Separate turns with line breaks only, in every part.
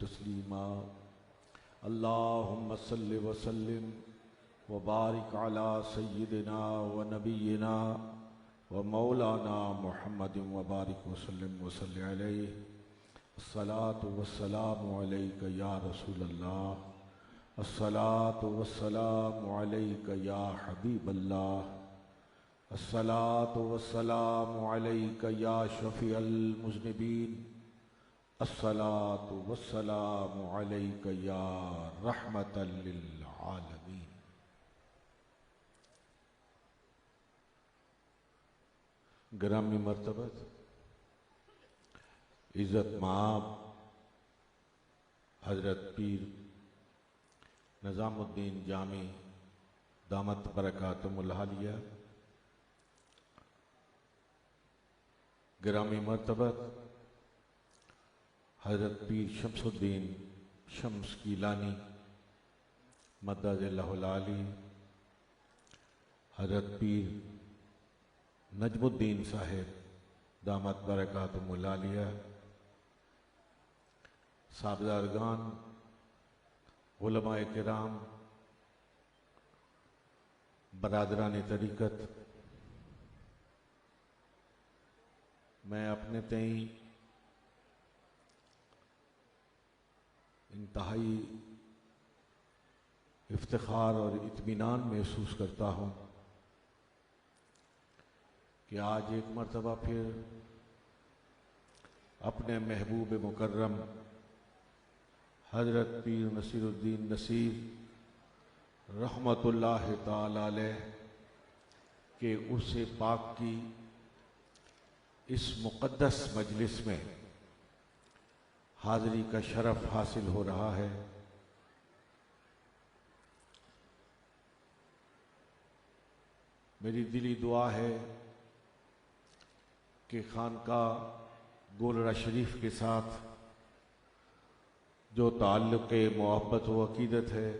तस्लीमा। अल्लाहुम्मा सल्लि व सल्लिम व बारिक अला सय्यिदिना व नबियिना व मौलाना मुहम्मदिन व बारिक व सल्लिम व सल्लि अलैहि। अस्सलातु वस्सलामु अलैका या रसूलल्लाह, अस्सलातु वस्सलामु अलैका या हबीबल्लाह, अस्सलातु वस्सलामु अलैका या शफीअल मुज़निबीन, अस्सलातु वस्सलामु अलैका या रहमतल लिल आलमीन। ग्रामी मर्तबत इज़्ज़त माब हज़रत पीर निज़ामुद्दीन जामी दामत बरकातुहुल आलिया, ग्रामी मर्तबत हज़रत पीर शमसुद्दीन शम्स कीलानी मद्ददल्लाहुल आली, हज़रत पीर नजमुद्दीन साहिब दामत बरकातुहुल आलिया, साहबजारगान, उलमाए किराम, बरादरान तरीक़त, मैं अपने तई इंतहाई इफ्तिखार और इत्मीनान महसूस करता हूँ कि आज एक मरतबा फिर अपने महबूब मुकर्रम हज़रत पीर नसीरुद्दीन नसीर रहमतुल्लाह ताला अलैह के उर्से पाक की इस मुक़द्दस मजलिस में हाज़री का शरफ हासिल हो रहा है। मेरी दिली दुआ है कि खानकाह गोलरा शरीफ के साथ जो ताल्लुक़ मोहब्बत व अक़ीदत है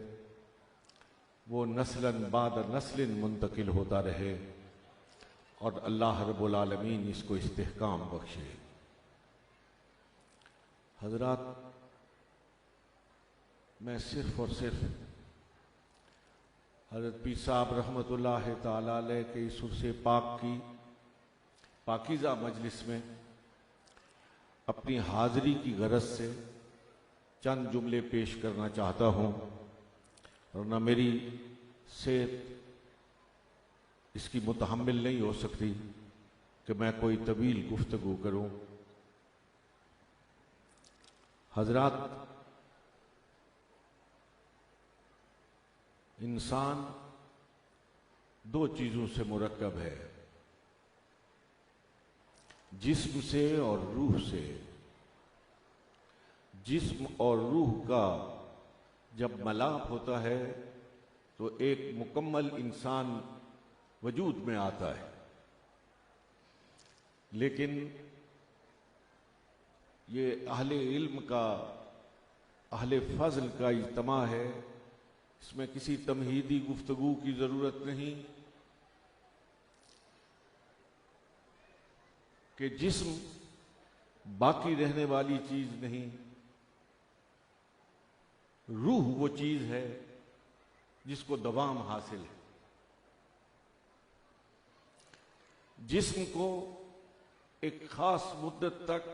वो नस्लन बाद नस्लिन मुंतकिल होता रहे और अल्लाह रब्बुल आलमीन इसको इस्तेहकाम बख्शे। हज़रात, मैं सिर्फ़ और सिर्फ हज़रत पीर साहब रहमतुल्लाह ताला अलैह के इस उर्से पाक की पाकीज़ा मजलिस में अपनी हाज़री की गरज से चंद जुमले पेश करना चाहता हूँ, और न मेरी सेहत इसकी मुतहम्मिल नहीं हो सकती कि मैं कोई तवील गुफ्तगू करूँ। हज़रात, इंसान दो चीज़ों से मुरक्कब है, जिस्म से और रूह से। जिस्म और रूह का जब मलाप होता है तो एक मुकम्मल इंसान वजूद में आता है, लेकिन ये अहले इल्म का, अहले फज़ल का इज्तिमा है, इसमें किसी तमहीदी गुफ्तगू की ज़रूरत नहीं कि जिस्म बाकी रहने वाली चीज़ नहीं, रूह वो चीज़ है जिसको दवाम हासिल है। जिस्म को एक खास मुद्दत तक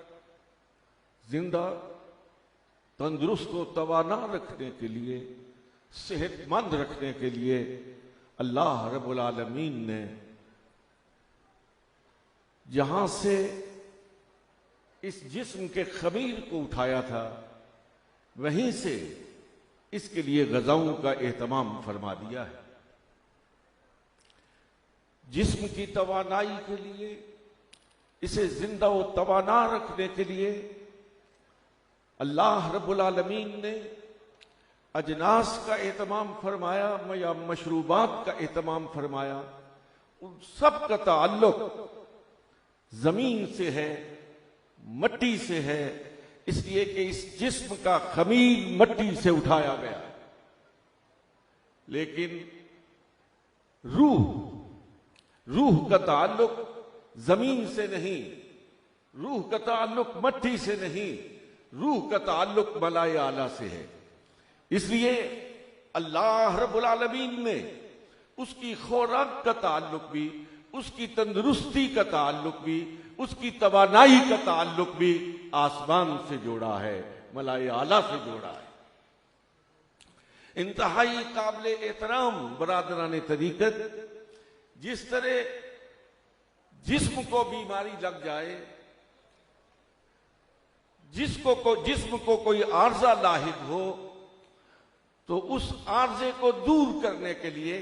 जिंदा, तंदुरुस्त व तवाना रखने के लिए, सेहतमंद रखने के लिए अल्लाह रब्बुल आलमीन ने जहां से इस जिस्म के खमीर को उठाया था, वहीं से इसके लिए ग़ज़ाओं का एहतमाम फरमा दिया है। जिस्म की तवानाई के लिए, इसे जिंदा व तवाना रखने के लिए अल्लाह रब्बुल आलमीन ने अजनास का एहतमाम फरमाया या मशरूबात का एहतमाम फरमाया। उन सब का ताल्लुक जमीन से है, मट्टी से है, इसलिए कि इस जिस्म का खमीर मट्टी से उठाया गया। लेकिन रूह का ताल्लुक जमीन से नहीं, रूह का ताल्लुक मट्टी से नहीं, रूह का ताल्लुक मलाए आला से है। इसलिए अल्लाह रब्बुल आलमीन ने उसकी खुराक का ताल्लुक भी, उसकी तंदुरुस्ती का ताल्लुक भी, उसकी तवानाई का ताल्लुक भी आसमान से जोड़ा है, मलाए आला से जोड़ा है। इंतहाई काबिल एहतराम बरादरान तरीकत, जिस तरह जिस्म को बीमारी लग जाए, जिस्म को कोई आर्जा लाहिक हो, तो उस आर्जे को दूर करने के लिए,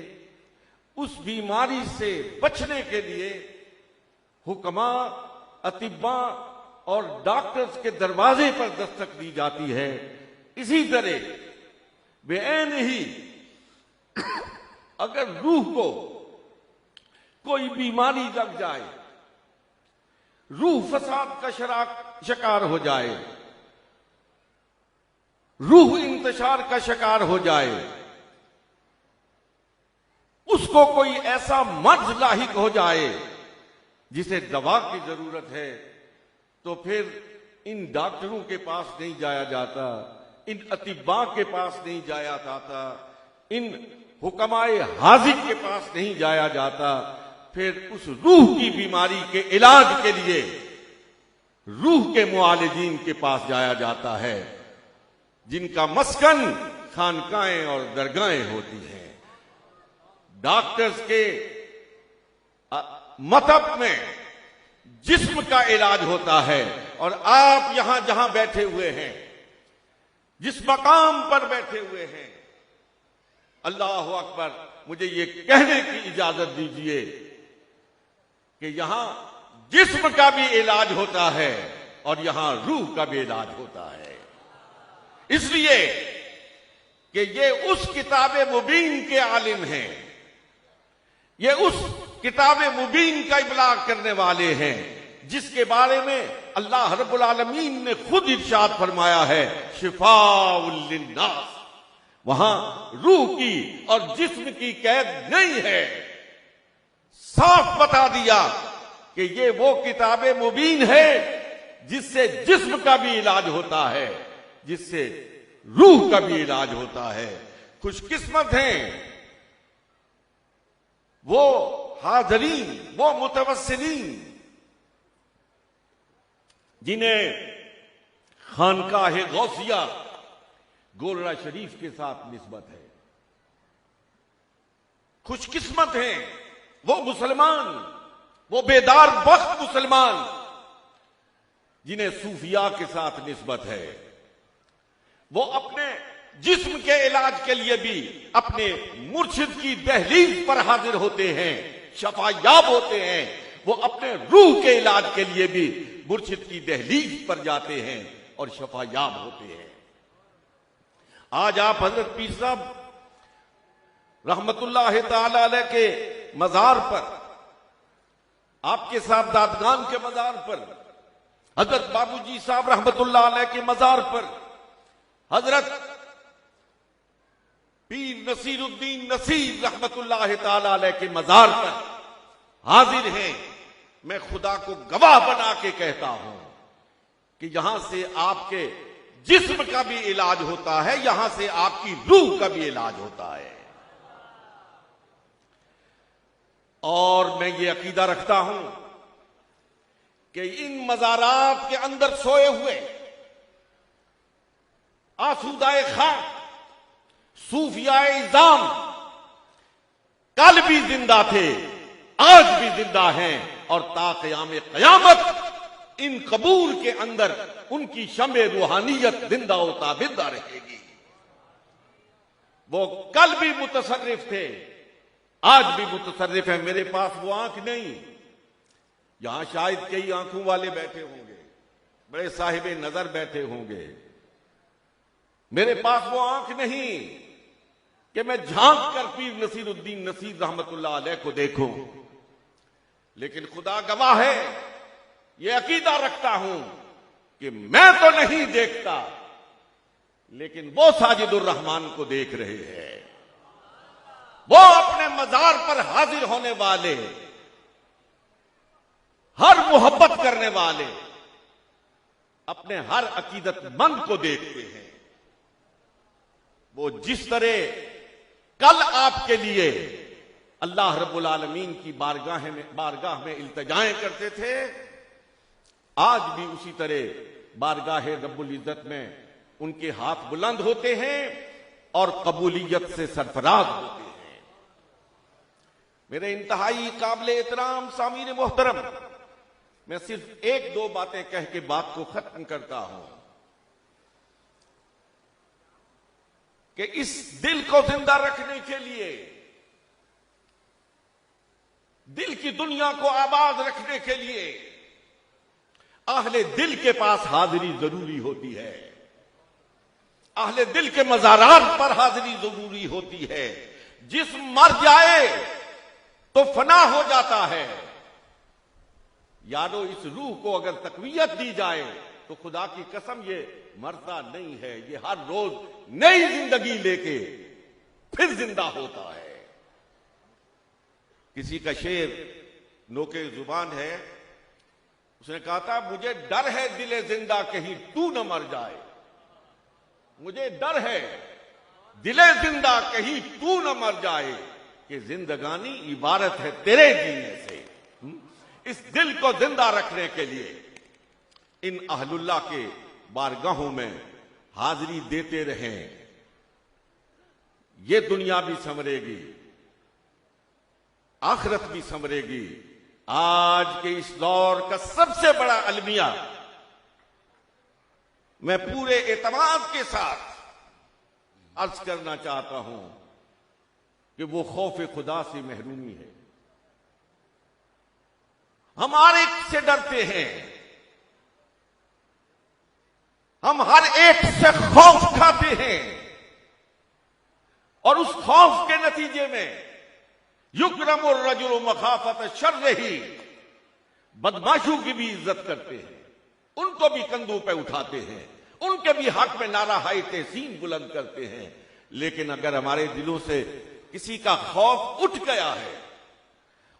उस बीमारी से बचने के लिए हुक्मा, अतिब्बा और डॉक्टर्स के दरवाजे पर दस्तक दी जाती है। इसी तरह बेऐन ही अगर रूह को कोई बीमारी लग जाए, रूह फसाद का शिकार हो जाए, रूह इंतशार का शिकार हो जाए, उसको कोई ऐसा मर्ज लाहिक हो जाए जिसे दवा की जरूरत है, तो फिर इन डॉक्टरों के पास नहीं जाया जाता, इन अतिब्बा के पास नहीं जाया जाता, इन हुक्माए हाजिर के पास नहीं जाया जाता। फिर उस रूह की बीमारी के इलाज के लिए रूह के मुआलिजीन के पास जाया जाता है, जिनका मस्कन खानकाएं और दरगाहें होती हैं। डॉक्टर्स के मतलब में जिस्म का इलाज होता है, और आप यहां जहां बैठे हुए हैं, जिस मकाम पर बैठे हुए हैं, अल्लाह अकबर, मुझे ये कहने की इजाजत दीजिए कि यहां जिस्म का भी इलाज होता है और यहां रूह का भी इलाज होता है। इसलिए कि ये उस किताब मुबीन के आलिम हैं, ये उस किताब मुबीन का इबलाग करने वाले हैं, जिसके बारे में अल्लाह रब्बुल आलमीन ने खुद इरशाद फरमाया है, शिफाउल लिन्नास। वहां रूह की और जिस्म की कैद नहीं है। साफ बता दिया कि ये वो किताब मुबीन है जिससे जिस्म का भी इलाज होता है, जिससे रूह का भी इलाज होता है। खुशकिस्मत हैं वो हाज़रीन, वो मुतवस्सिलीन जिन्हें खानकाह गौसिया गोलरा शरीफ के साथ निस्बत है। खुशकिस्मत हैं वो मुसलमान, वो बेदार बख्त मुसलमान जिन्हें सूफिया के साथ निस्बत है। वो अपने जिस्म के इलाज के लिए भी अपने मुर्शिद की दहलीज पर हाजिर होते हैं, शफायाब होते हैं। वो अपने रूह के इलाज के लिए भी मुर्शिद की दहलीज पर जाते हैं और शफायाब होते हैं। आज आप हजरत पीर साहब रहमतुल्लाह ताला अलैह के मजार पर, आपके साहबजादगान के मजार पर, हजरत बाबूजी साहब रहमतुल्लाह अलैह के मजार पर, हजरत पीर नसीरुद्दीन नसीर रहमतुल्लाह ताला अलैह के मजार पर हाजिर हैं। मैं खुदा को गवाह बना के कहता हूं कि यहां से आपके जिस्म का भी इलाज होता है, यहां से आपकी रूह का भी इलाज होता है। और मैं ये अकीदा रखता हूं कि इन मज़ारात के अंदर सोए हुए आसूदाए खाक सूफियाए इज़ाम कल भी जिंदा थे, आज भी जिंदा हैं, और ता क़याम क़यामत इन कबूर के अंदर उनकी शम्ए रूहानियत जिंदा व ताबिंदा रहेगी। वो कल भी मुतसर्रिफ थे, आज भी मुतसर्रिफ है। मेरे पास वो आंख नहीं, यहां शायद कई आंखों वाले बैठे होंगे, बड़े साहिब नजर बैठे होंगे। मेरे पास वो आंख नहीं कि मैं झांक कर पीर नसीरुद्दीन नसीर रहमतुल्लाह अलैह को देखूं, लेकिन खुदा गवाह है, ये अकीदा रखता हूं कि मैं तो नहीं देखता, लेकिन वो साजिदुर रहमान को देख रहे हैं। वो अपने मजार पर हाजिर होने वाले, हर मोहब्बत करने वाले, अपने हर अकीदतमंद को देखते हैं। वो जिस तरह कल आपके लिए अल्लाह रब्बुल आलमीन की बारगाह में इल्तिजाएं करते थे, आज भी उसी तरह बारगाह रब्बुल इज्जत में उनके हाथ बुलंद होते हैं और कबूलियत से सरफराज होते हैं। मेरे इंतहाई काबिल एहतराम सामीन मोहतरम, मैं सिर्फ एक दो बातें कह के बात को खत्म करता हूं कि इस दिल को जिंदा रखने के लिए, दिल की दुनिया को आबाद रखने के लिए अहले दिल के पास हाजिरी जरूरी होती है। अहले दिल के मज़ारात पर हाजिरी जरूरी होती है। जिस्म मर जाए तो फना हो जाता है। यारो इस रूह को अगर तकवीयत दी जाए तो खुदा की कसम ये मरता नहीं है, ये हर रोज नई जिंदगी लेके फिर जिंदा होता है। किसी का शेर नोके जुबान है, उसने कहा था मुझे डर है दिले जिंदा कहीं तू न मर जाए। मुझे डर है दिले जिंदा कहीं तू न मर जाए कि जिंदगानी इबारत है तेरे जीने से। इस दिल को जिंदा रखने के लिए इन अहलुल्लाह के बारगाहों में हाजिरी देते रहें। ये दुनिया भी संवरेगी, आखिरत भी संवरेगी। आज के इस दौर का सबसे बड़ा अलमिया मैं पूरे एतमाद के साथ अर्ज करना चाहता हूं कि वो खौफ खुदा से महरूमी है। हम हर एक से डरते हैं, हम हर एक से खौफ खाते हैं और उस खौफ के नतीजे में युक्रमुर रजुल मखाफत शर्रिही, बदमाशों की भी इज्जत करते हैं, उनको भी कंधों पे उठाते हैं, उनके भी हक में नारा हाय तहसीन बुलंद करते हैं। लेकिन अगर हमारे दिलों से किसी का खौफ उठ गया है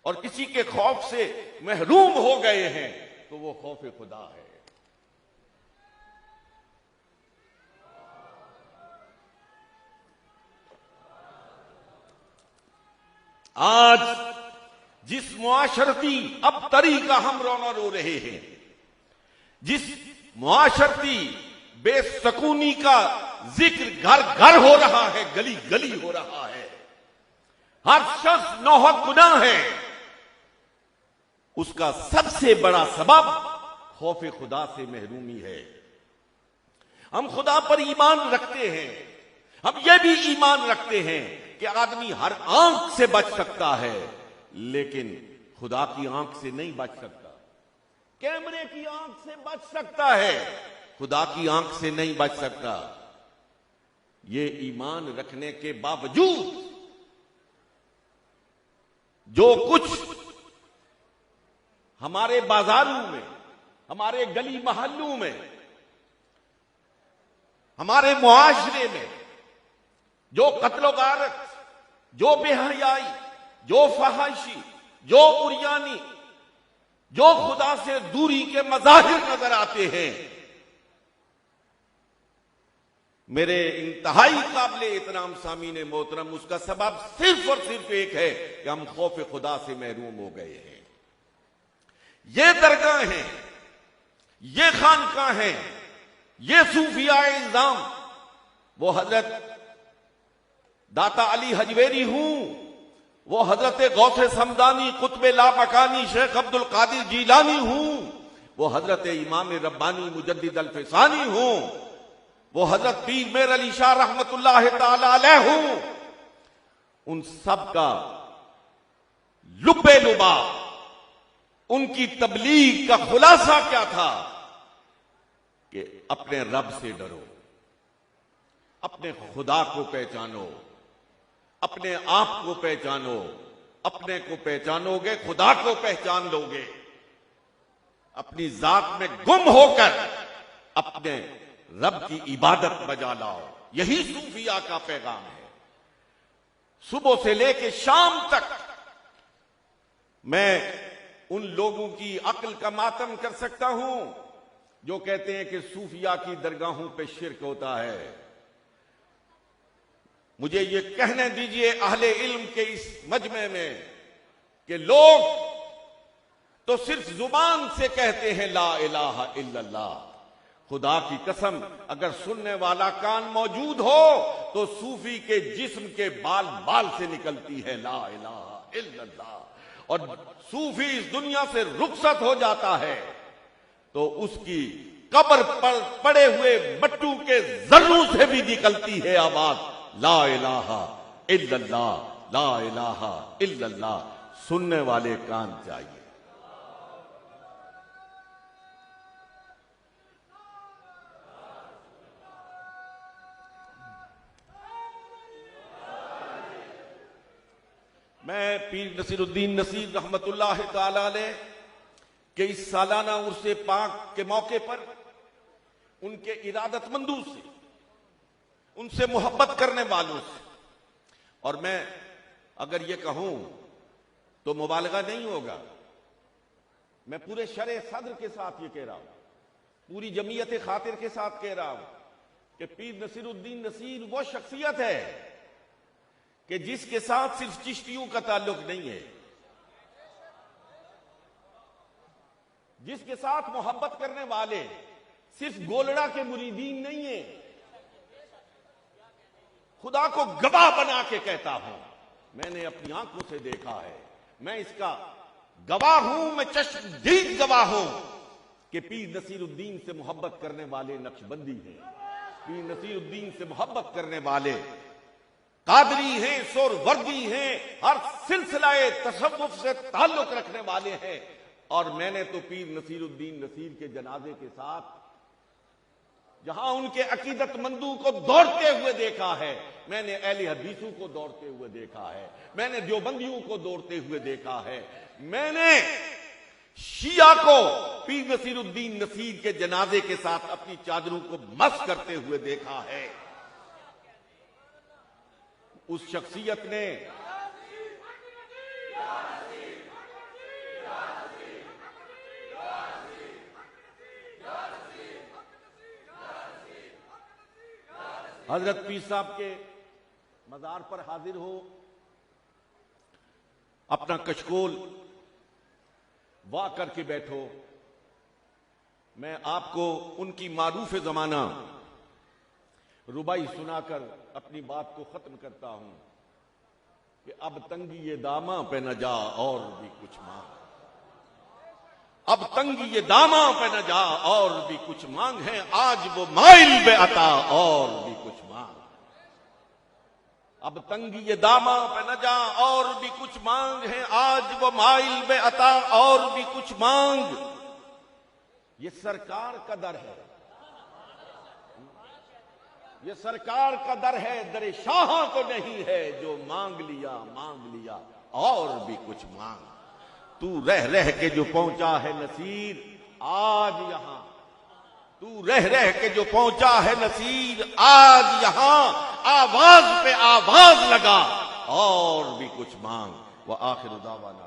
और किसी के खौफ से महरूम हो गए हैं तो वो खौफ खुदा है। आज जिस मुआशरती अबतरी का हम रोना रो रहे हैं, जिस मुआशरती बेसकूनी का जिक्र घर घर हो रहा है, गली गली हो रहा है, हर शख्स नौहक गुनाह है, उसका सबसे बड़ा सबब खौफ खुदा से महरूमी है। हम खुदा पर ईमान रखते हैं, हम यह भी ईमान रखते हैं कि आदमी हर आंख से बच सकता है, लेकिन खुदा की आंख से नहीं बच सकता। कैमरे की आंख से बच सकता है, खुदा की आंख से नहीं बच सकता। ये ईमान रखने के बावजूद जो कुछ हमारे बाजारों में, हमारे गली मोहल्लों में, हमारे मुआशरे में जो कत्लो गारत, जो बेहयाई, जो फहाशी, जो उरियानी, जो खुदा से दूरी के मज़ाहिर नजर आते हैं, मेरे इंतहाई काबिल एहतराम सामीन मोहतरम, उसका सबब सिर्फ और सिर्फ एक है कि हम खौफ खुदा से महरूम हो गए हैं। ये दरगाह हैं, ये खानकाह हैं, ये सूफियाए इल्जाम, वो हजरत दाता अली हजवेरी हूं, वो हजरत गौसे समदानी कुतुब लामकानी शेख अब्दुल कादिर जीलानी हूं, वो हजरत इमाम रब्बानी मुजद्दिद अल-फिसानी हूं, वो हजरत पीर मेर अली शाह रहमतुल्लाह ताला अलैह हूं, उन सब का लुब्बे लुबा, उनकी तबलीग का खुलासा क्या था कि अपने रब से डरो, अपने खुदा को पहचानो, अपने आप को पहचानो। अपने को पहचानोगे खुदा को पहचान लोगे। अपनी जात में गुम होकर अपने रब की इबादत बजा लाओ। यही सूफिया का पैगाम है। सुबह से लेकर शाम तक मैं उन लोगों की अक्ल का मातम कर सकता हूं जो कहते हैं कि सूफिया की दरगाहों पे शिर्क होता है। मुझे ये कहने दीजिए अहले इल्म के इस मजमे में कि लोग तो सिर्फ जुबान से कहते हैं ला इलाहा इल्लल्लाह। खुदा की कसम, अगर सुनने वाला कान मौजूद हो तो सूफी के जिस्म के बाल बाल से निकलती है ला इलाहा इल्लल्लाह। और सूफी इस दुनिया से रुखसत हो जाता है तो उसकी कब्र पर पड़े हुए बट्टू के जर्रों से भी निकलती है आवाज ला इलाहा इल्लल्लाह, ला इलाहा इल्लल्लाह। सुनने वाले कान चाहिए। मैं पीर नसीरुद्दीन नसीर रहमतुल्लाह ताला अलैह के इस सालाना उर्से पाक के मौके पर उनके इरादतमंदों से, उनसे मोहब्बत करने वालों से, और मैं अगर ये कहूं तो मुबालगा नहीं होगा, मैं पूरे शरे सद्र के साथ ये कह रहा हूं, पूरी जमीयत खातिर के साथ कह रहा हूं कि पीर नसीरुद्दीन नसीर वो शख्सियत है कि जिसके साथ सिर्फ चिश्तियों का ताल्लुक नहीं है, जिसके साथ मोहब्बत करने वाले सिर्फ गोलड़ा के मुरीदीन नहीं है। खुदा को गवाह बना के कहता हूं, मैंने अपनी आंखों से देखा है, मैं इसका गवाह हूं, मैं चश्मदीद गवाह हूं कि पीर नसीरुद्दीन से मोहब्बत करने वाले नक्शबंदी हैं, पीर नसीरुद्दीन से मोहब्बत करने वाले कादरी हैं, सोरवर्दी हैं, हर सिलसिलाए तसव्वुफ से ताल्लुक रखने वाले हैं। और मैंने तो पीर नसीरुद्दीन नसीर के जनाजे के साथ जहां उनके अकीदतमंदों को दौड़ते हुए देखा है, मैंने अहले हदीसों को दौड़ते हुए देखा है, मैंने देवबंदियों को दौड़ते हुए देखा है, मैंने शिया को पीर नसीरुद्दीन नसीर के जनाजे के साथ अपनी चादरों को मस करते हुए देखा है। उस शख्सियत ने हजरत पीर साहब के मजार पर हाजिर हो, अपना कशकोल वाह करके बैठो। मैं आपको उनकी मारूफ जमाना रुबाई सुनाकर अपनी बात को खत्म करता हूं कि अब तंगी ये दामा पे न जा और भी कुछ मांग, अब तंगी ये दामा पे न जा और भी कुछ मांग है, आज वो माइल बे अता और भी कुछ मांग। अब तंगी ये दामा पे न जा और भी कुछ मांग है, आज वो माइल बे अता और भी कुछ मांग। ये सरकार का दर है, ये सरकार का दर है, दर शाह तो नहीं है, जो मांग लिया और भी कुछ मांग। तू रह रह के जो पहुंचा है नसीर आज यहां, तू रह रह के जो पहुंचा है नसीर आज यहां, आवाज पे आवाज लगा और भी कुछ मांग। व आखिर दावाना